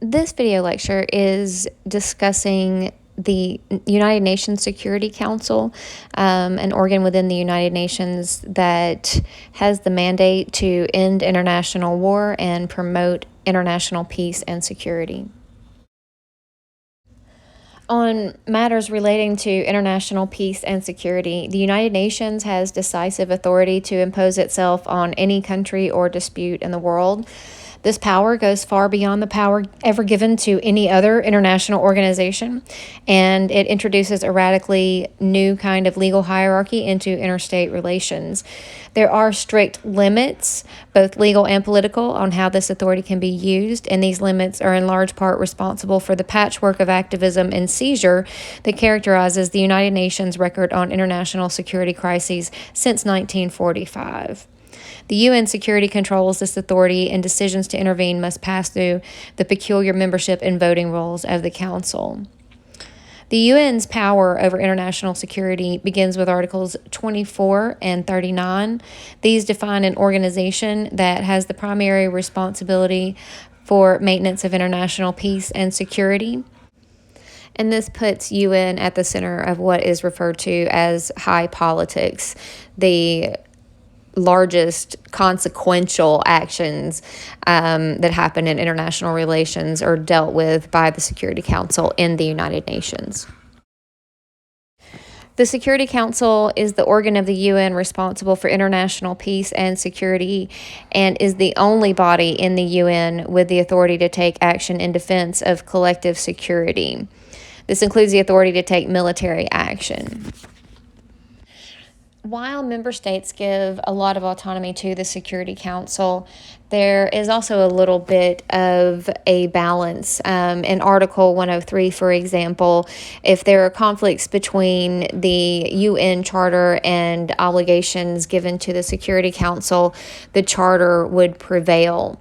This video lecture is discussing the United Nations Security Council, an organ within the United Nations that has the mandate to end international war and promote international peace and security. On matters relating to international peace and security, the United Nations has decisive authority to impose itself on any country or dispute in the world. This power goes far beyond the power ever given to any other international organization, and it introduces a radically new kind of legal hierarchy into interstate relations. There are strict limits, both legal and political, on how this authority can be used, and these limits are in large part responsible for the patchwork of activism and seizure that characterizes the United Nations record on international security crises since 1945. The UN security controls this authority, and decisions to intervene must pass through the peculiar membership and voting rules of the Council. The UN's power over international security begins with Articles 24 and 39. These define an organization that has the primary responsibility for maintenance of international peace and security. And this puts UN at the center of what is referred to as high politics, the largest consequential actions that happen in international relations are dealt with by the Security Council in the United Nations. The Security Council is the organ of the UN responsible for international peace and security, and is the only body in the UN with the authority to take action in defense of collective security. This includes the authority to take military action. While member states give a lot of autonomy to the Security Council, there is also a little bit of a balance. In Article 103, for example, if there are conflicts between the UN Charter and obligations given to the Security Council, the Charter would prevail.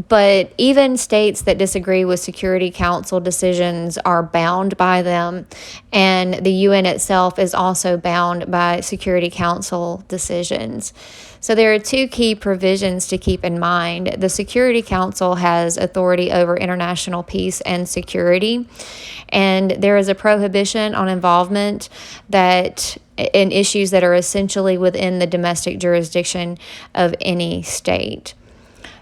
But even states that disagree with Security Council decisions are bound by them, and the UN itself is also bound by Security Council decisions. So there are two key provisions to keep in mind. The Security Council has authority over international peace and security, and there is a prohibition on involvement in issues that are essentially within the domestic jurisdiction of any state.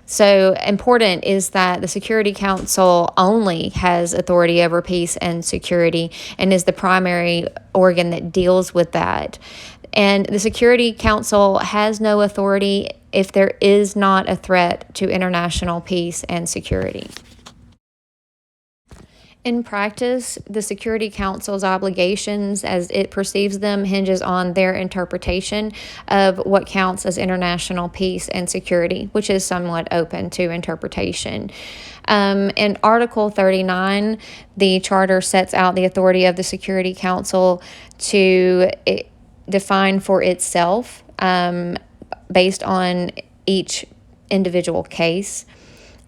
So important is that the Security Council only has authority over peace and security and is the primary organ that deals with that. And the Security Council has no authority if there is not a threat to international peace and security. In practice, the Security Council's obligations, as it perceives them, hinges on their interpretation of what counts as international peace and security, which is somewhat open to interpretation. In Article 39, the Charter sets out the authority of the Security Council to define for itself, based on each individual case.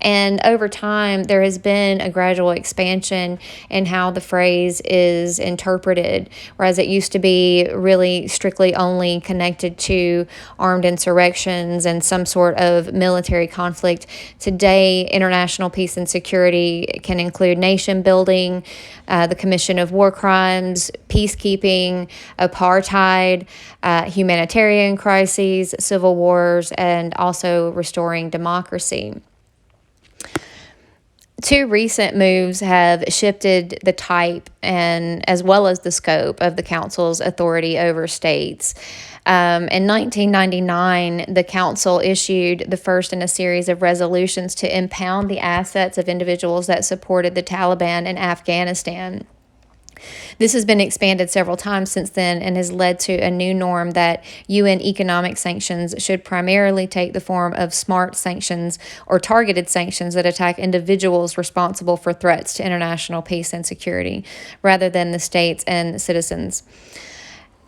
And over time, there has been a gradual expansion in how the phrase is interpreted, whereas it used to be really strictly only connected to armed insurrections and some sort of military conflict. Today, international peace and security can include nation building, the commission of war crimes, peacekeeping, apartheid, humanitarian crises, civil wars, and also restoring democracy. Two recent moves have shifted the type and as well as the scope of the Council's authority over states. In 1999, the Council issued the first in a series of resolutions to impound the assets of individuals that supported the Taliban in Afghanistan. This has been expanded several times since then and has led to a new norm that UN economic sanctions should primarily take the form of smart sanctions or targeted sanctions that attack individuals responsible for threats to international peace and security, rather than the states and citizens.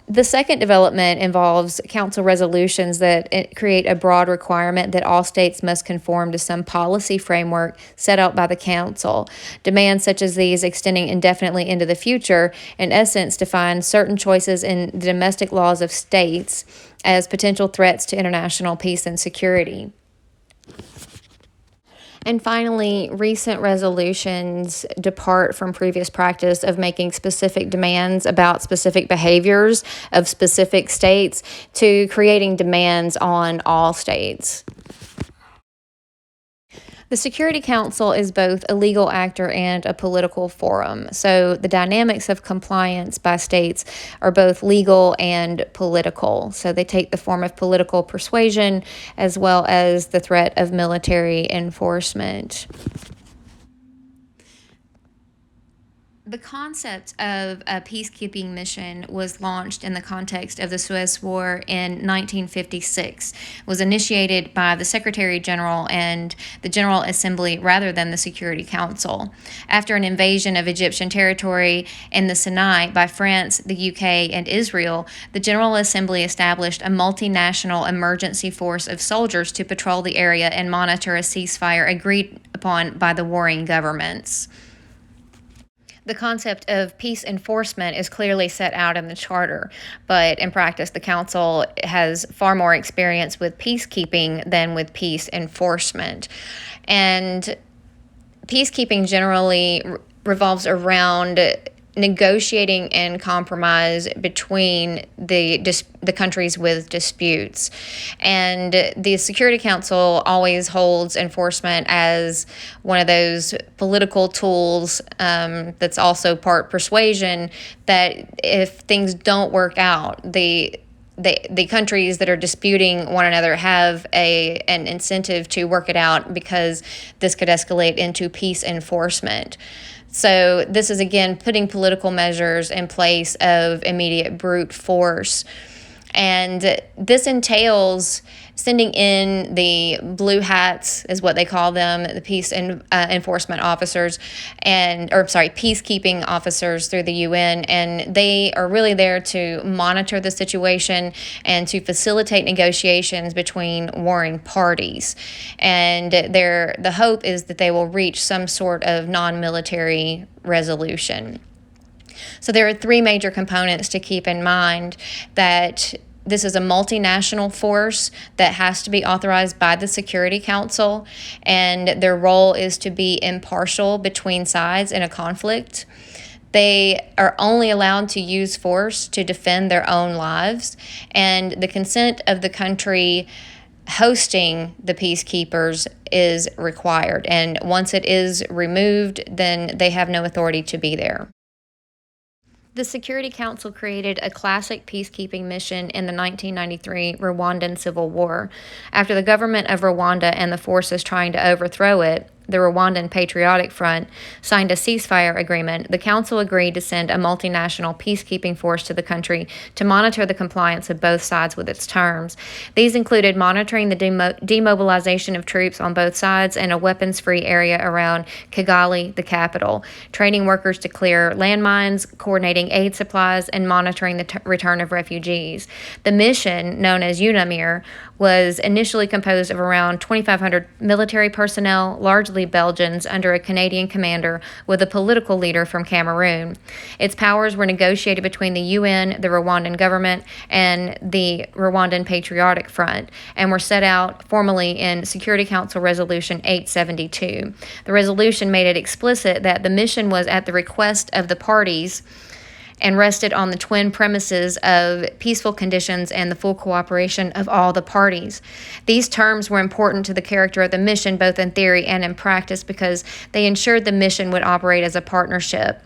The second development involves Council resolutions that create a broad requirement that all states must conform to some policy framework set out by the Council. Demands such as these, extending indefinitely into the future, in essence define certain choices in the domestic laws of states as potential threats to international peace and security. And finally, recent resolutions depart from previous practice of making specific demands about specific behaviors of specific states to creating demands on all states. The Security Council is both a legal actor and a political forum. So the dynamics of compliance by states are both legal and political. So they take the form of political persuasion as well as the threat of military enforcement. The concept of a peacekeeping mission was launched in the context of the Suez War in 1956. It was initiated by the Secretary General and the General Assembly rather than the Security Council. After an invasion of Egyptian territory in the Sinai by France, the UK, and Israel, the General Assembly established a multinational emergency force of soldiers to patrol the area and monitor a ceasefire agreed upon by the warring governments. The concept of peace enforcement is clearly set out in the Charter, but in practice, the Council has far more experience with peacekeeping than with peace enforcement. And peacekeeping generally revolves around negotiating and compromise between the countries with disputes. And the Security Council always holds enforcement as one of those political tools that's also part persuasion, that if things don't work out, the countries that are disputing one another have an incentive to work it out, because this could escalate into peace enforcement. So this is, again, putting political measures in place of immediate brute force. And this entails sending in the blue hats, is what they call them, the peace and enforcement officers, peacekeeping officers through the UN, and they are really there to monitor the situation and to facilitate negotiations between warring parties. And the hope is that they will reach some sort of non-military resolution. So there are three major components to keep in mind: that this is a multinational force that has to be authorized by the Security Council, and their role is to be impartial between sides in a conflict. They are only allowed to use force to defend their own lives, and the consent of the country hosting the peacekeepers is required. And once it is removed, then they have no authority to be there. The Security Council created a classic peacekeeping mission in the 1993 Rwandan Civil War. After the government of Rwanda and the forces trying to overthrow it, the Rwandan Patriotic Front, signed a ceasefire agreement, the Council agreed to send a multinational peacekeeping force to the country to monitor the compliance of both sides with its terms. These included monitoring the demobilization of troops on both sides and a weapons-free area around Kigali, the capital, training workers to clear landmines, coordinating aid supplies, and monitoring the return of refugees. The mission, known as UNAMIR, was initially composed of around 2,500 military personnel, largely Belgians, under a Canadian commander with a political leader from Cameroon. Its powers were negotiated between the UN, the Rwandan government, and the Rwandan Patriotic Front, and were set out formally in Security Council Resolution 872. The resolution made it explicit that the mission was at the request of the parties and rested on the twin premises of peaceful conditions and the full cooperation of all the parties. These terms were important to the character of the mission, both in theory and in practice, because they ensured the mission would operate as a partnership.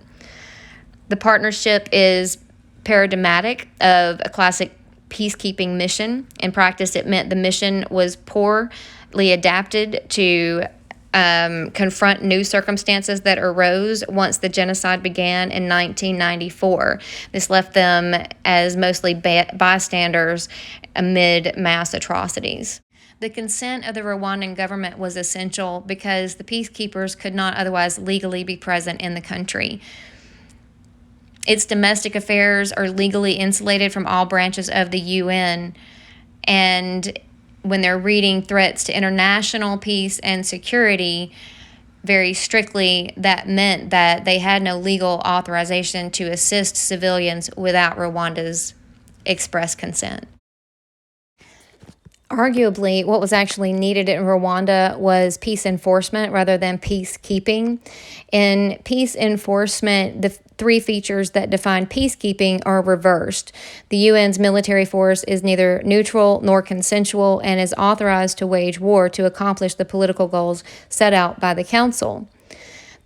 The partnership is paradigmatic of a classic peacekeeping mission. In practice, it meant the mission was poorly adapted to confront new circumstances that arose once the genocide began in 1994. This left them as mostly bystanders amid mass atrocities. The consent of the Rwandan government was essential because the peacekeepers could not otherwise legally be present in the country. Its domestic affairs are legally insulated from all branches of the UN, and when they're reading threats to international peace and security very strictly, that meant that they had no legal authorization to assist civilians without Rwanda's express consent. Arguably, what was actually needed in Rwanda was peace enforcement rather than peacekeeping. In peace enforcement, the three features that define peacekeeping are reversed. The UN's military force is neither neutral nor consensual and is authorized to wage war to accomplish the political goals set out by the Council.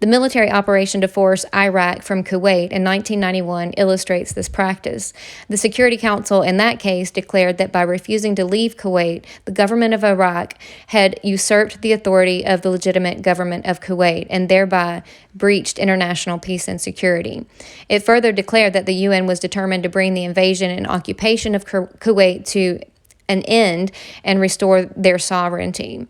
The military operation to force Iraq from Kuwait in 1991 illustrates this practice. The Security Council in that case declared that by refusing to leave Kuwait, the government of Iraq had usurped the authority of the legitimate government of Kuwait and thereby breached international peace and security. It further declared that the UN was determined to bring the invasion and occupation of Kuwait to an end and restore their sovereignty.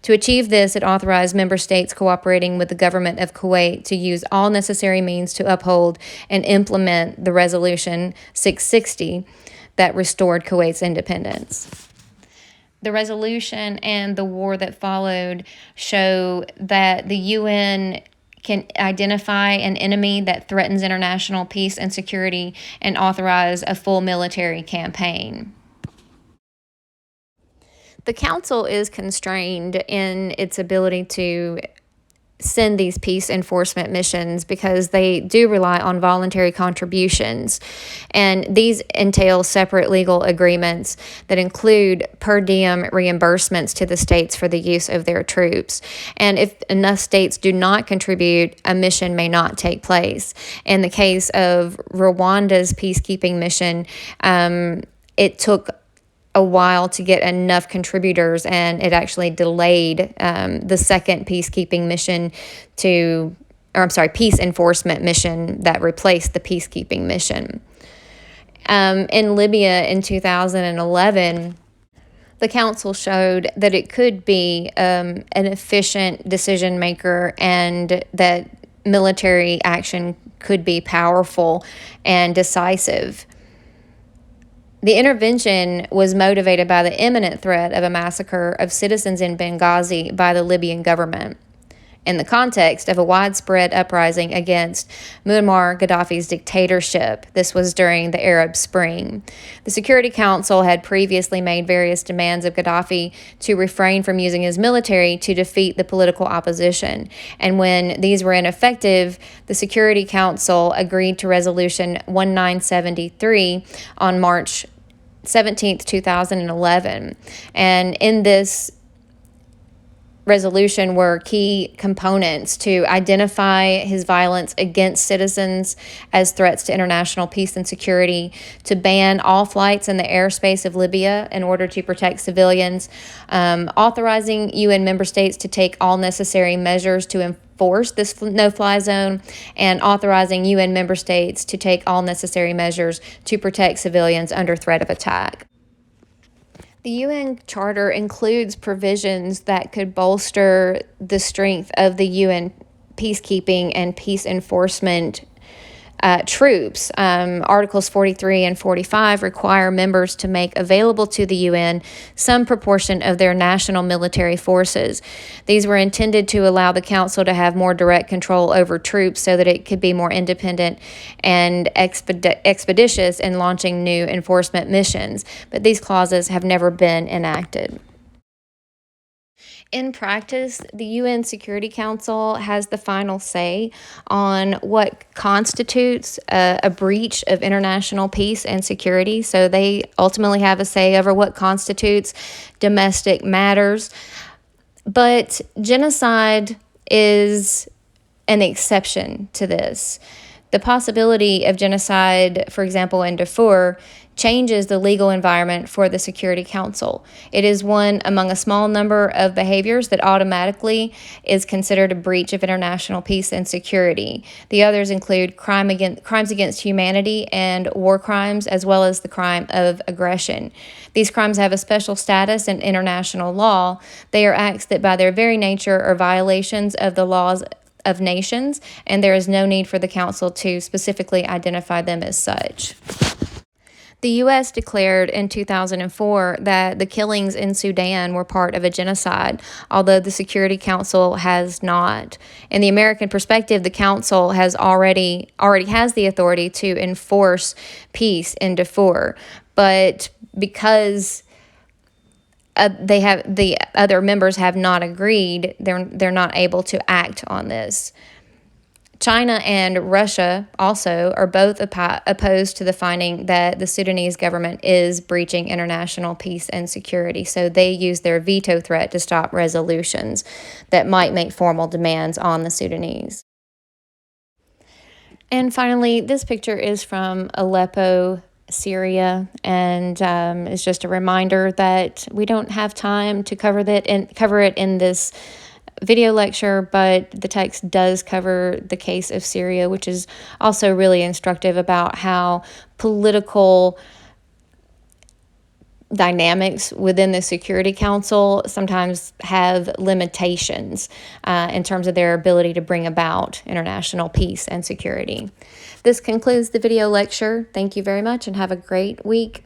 To achieve this, it authorized member states cooperating with the government of Kuwait to use all necessary means to uphold and implement the Resolution 660 that restored Kuwait's independence. The resolution and the war that followed show that the UN can identify an enemy that threatens international peace and security and authorize a full military campaign. The council is constrained in its ability to send these peace enforcement missions because they do rely on voluntary contributions. And these entail separate legal agreements that include per diem reimbursements to the states for the use of their troops. And if enough states do not contribute, a mission may not take place. In the case of Rwanda's peacekeeping mission, it took a while to get enough contributors, and it actually delayed the second peacekeeping mission peace enforcement mission that replaced the peacekeeping mission. In Libya in 2011, the council showed that it could be an efficient decision maker and that military action could be powerful and decisive. The intervention was motivated by the imminent threat of a massacre of citizens in Benghazi by the Libyan government, in the context of a widespread uprising against Muammar Gaddafi's dictatorship. This was during the Arab Spring. The Security Council had previously made various demands of Gaddafi to refrain from using his military to defeat the political opposition. And when these were ineffective, the Security Council agreed to Resolution 1973 on March 17th, 2011. And in this resolution were key components to identify his violence against citizens as threats to international peace and security, to ban all flights in the airspace of Libya in order to protect civilians, authorizing UN member states to take all necessary measures to enforce this no-fly zone, and authorizing UN member states to take all necessary measures to protect civilians under threat of attack. The UN Charter includes provisions that could bolster the strength of the UN peacekeeping and peace enforcement troops. Articles 43 and 45 require members to make available to the UN some proportion of their national military forces. These were intended to allow the Council to have more direct control over troops so that it could be more independent and expeditious in launching new enforcement missions, but these clauses have never been enacted. In practice, the UN Security Council has the final say on what constitutes a breach of international peace and security. So they ultimately have a say over what constitutes domestic matters. But genocide is an exception to this. The possibility of genocide, for example, in Darfur, changes the legal environment for the Security Council. It is one among a small number of behaviors that automatically is considered a breach of international peace and security. The others include crimes against humanity and war crimes, as well as the crime of aggression. These crimes have a special status in international law. They are acts that by their very nature are violations of the laws of nations, and there is no need for the Council to specifically identify them as such. The U.S. declared in 2004 that the killings in Sudan were part of a genocide, although the Security Council has not. In the American perspective, the Council has already has the authority to enforce peace in Darfur, but because the other members have not agreed. They're not able to act on this. China and Russia also are both opposed to the finding that the Sudanese government is breaching international peace and security. So they use their veto threat to stop resolutions that might make formal demands on the Sudanese. And finally, this picture is from Aleppo, Syria, and it's just a reminder that we don't have time to cover it in this video lecture, but the text does cover the case of Syria, which is also really instructive about how political dynamics within the Security Council sometimes have limitations in terms of their ability to bring about international peace and security. This concludes the video lecture. Thank you very much and have a great week.